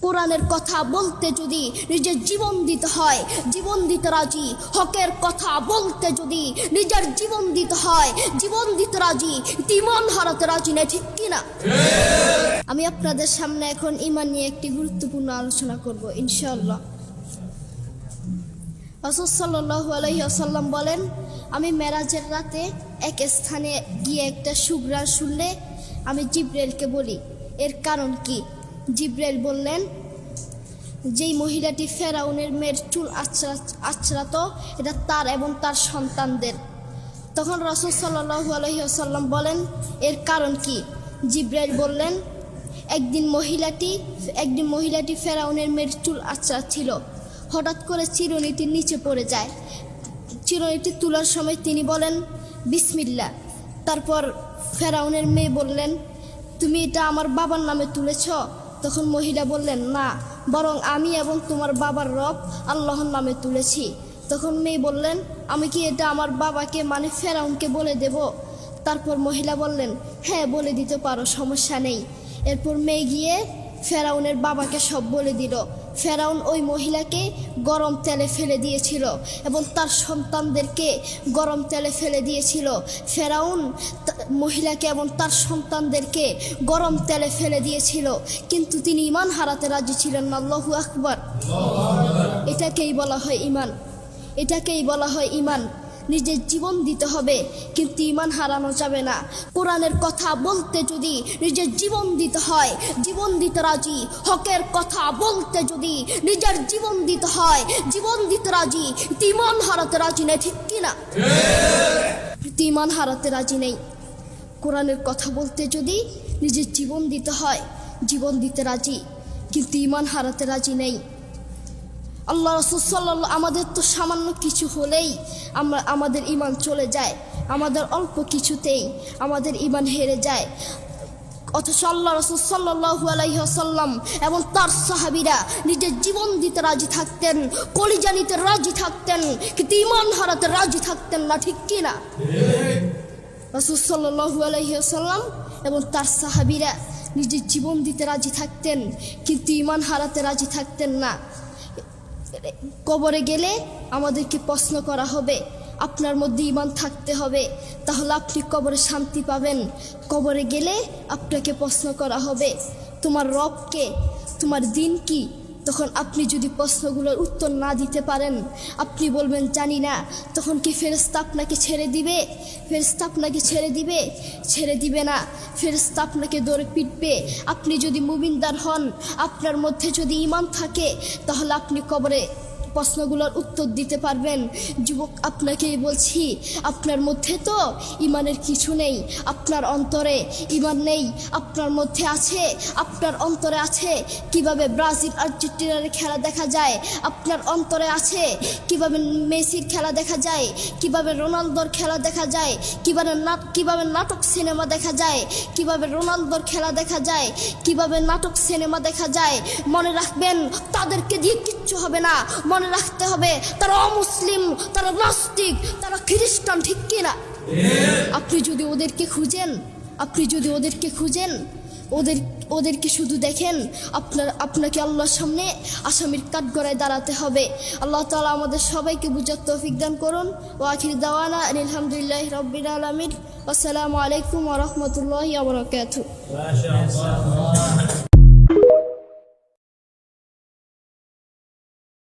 কোরআনের কথা বলতে যদি নিজের জীবন দিতে হয়, জীবন দিতে রাজি। হকের কথা বলতে যদি নিজের জীবন দিতে হয়, জীবন দিতে রাজি। ঈমান হারাতে রাজি না, ঠিক কিনা? আমি আপনাদের সামনে এখন ঈমান নিয়ে একটি গুরুত্বপূর্ণ আলোচনা করব ইনশাআল্লাহ। রাসূল সাল্লাল্লাহু আলাইহি ওয়াসাল্লাম বলেন, আমি মেরাজের রাতে এক স্থানে গিয়ে একটা সুঘ্রাণ শুনলে আমি জিবরাইলকে বলি, এর কারণ কি? জিবরাইল বললেন, যেই মহিলাটি ফেরাউনের মেয়ের চুল আঁচড়াতো, এটা তার এবং তার সন্তানদের। তখন রাসূল সাল্লাল্লাহু আলাইহি ওয়াসাল্লাম বলেন, এর কারণ কি? জিবরাইল বললেন, একদিন মহিলাটি ফেরাউনের মেয়ের চুল আঁচড়াচ্ছিল। হঠাৎ করে চিরুনিটি নিচে পড়ে যায়। চিরুনিটি তোলার সময় তিনি বলেন, বিসমিল্লাহ। তারপর ফেরাউনের মেয়ে বললেন, তুমি এটা আমার বাবার নামে তুলেছ? তখন মহিলা বললেন, না, বরং আমি এবং তোমার বাবার রব আল্লাহর নামে তুলেছি। তখন মেয়ে বললেন, আমি কি এটা আমার বাবাকে মানে ফেরাউনকে বলে দেব? তারপর মহিলা বললেন, হ্যাঁ, বলে দিতে পারো, সমস্যা নেই। এরপর মেয়ে গিয়ে ফেরাউনের বাবাকে সব বলে দিল। ফেরাউন ওই মহিলাকে গরম তেলে ফেলে দিয়েছিল এবং তার সন্তানদেরকে গরম তেলে ফেলে দিয়েছিল। ফেরাউন মহিলাকে এবং তার সন্তানদেরকে গরম তেলে ফেলে দিয়েছিল, কিন্তু তিনি ঈমান হারাতে রাজি ছিলেন না। আল্লাহু আকবার। এটাকেই বলা হয় ঈমান, এটাকেই বলা হয় ঈমান। নিজের জীবন দিতে হবে, কিন্তু ঈমান হারানো যাবে না। কোরআনের কথা বলতে যদি নিজের জীবন দিতে হয়, জীবন দিতে রাজি। হকের কথা বলতে যদি নিজের জীবন দিতে হয়, জীবন দিতে রাজি। ঈমান হারাতে রাজি নেই, ঠিক কিনা? ঈমান হারাতে রাজি নেই। কোরআনের কথা বলতে যদি নিজের জীবন দিতে হয়, জীবন দিতে রাজি, কিন্তু ঈমান হারাতে রাজি নেই। আল্লাহ রাসূল সাল্লাল্লাহু, আমাদের তো সামান্য কিছু হলেই আমাদের ঈমান চলে যায়, আমাদের অল্প কিছুতেই আমাদের ঈমান হেরে যায়। অথচ আল্লাহ রাসূল সাল্লাল্লাহু আলাইহি ওয়াসাল্লাম এবং তার সাহাবীরা নিজের জীবন দিতে রাজি থাকতেন, কলিজা নিতে রাজি থাকতেন, কিন্তু ঈমান হারাতে রাজি থাকতেন না, ঠিক কিনা? রাসূল সাল্লাল্লাহু আলাইহি ওয়াসাল্লাম এবং তার সাহাবীরা নিজের জীবন দিতে রাজি থাকতেন, কিন্তু ঈমান হারাতে রাজি থাকতেন না। কবরে গেলে আমাদেরকে প্রশ্ন করা হবে, আপনার মধ্যে ঈমান থাকতে হবে, তাহলে আপনি কবরে শান্তি পাবেন। কবরে গেলে আপনাকে প্রশ্ন করা হবে, তোমার রব কে, তোমার দিন কি? তখন আপনি যদি প্রশ্নগুলোর উত্তর না দিতে পারেন, আপনি বলবেন জানি না, তখন কি ফেরেশতা আপনাকে ছেড়ে দিবে? ফেরেশতা আপনাকে ছেড়ে দিবে? ছেড়ে দিবে না। ফেরেশতা আপনাকে ধরে পিটবে। আপনি যদি মুমিনদার হন, আপনার মধ্যে যদি ঈমান থাকে, তাহলে আপনি কবরে প্রশ্নগুলোর উত্তর দিতে পারবেন। যুবক, আপনাকেই বলছি, আপনার মধ্যে তো ঈমানের কিছু নেই, আপনার অন্তরে ঈমান নেই। আপনার মধ্যে আছে, আপনার অন্তরে আছে কিভাবে ব্রাজিল আর্জেন্টিনার খেলা দেখা যায়, আপনার অন্তরে আছে কিভাবে মেসির খেলা দেখা যায়, কিভাবে রোনালদোর খেলা দেখা যায়, কিভাবে নাটক সিনেমা দেখা যায়, কিভাবে রোনালদোর খেলা দেখা যায়, কিভাবে নাটক সিনেমা দেখা যায়। মনে রাখবেন, তাদেরকে দিয়ে কিচ্ছু হবে না। মনে রাখতে হবে, তারা অমুসলিম, তারা নাস্তিক, তারা খ্রিস্টান, ঠিক কিনা? আপনি যদি ওদেরকে খুঁজেন, ওদেরকে শুধু দেখেন, আপনাকে আল্লাহর সামনে আসামির কাঠগড়ায় দাঁড়াতে হবে। আল্লাহ তাআলা আমাদের সবাইকে বুঝার তৌফিক দান করুন। ওয়া আখির দাওয়ানা আলহামদুলিল্লাহি রাব্বিল আলামিন। আসসালামু আলাইকুম ওয়া রাহমাতুল্লাহি ওয়া বারাকাতুহু।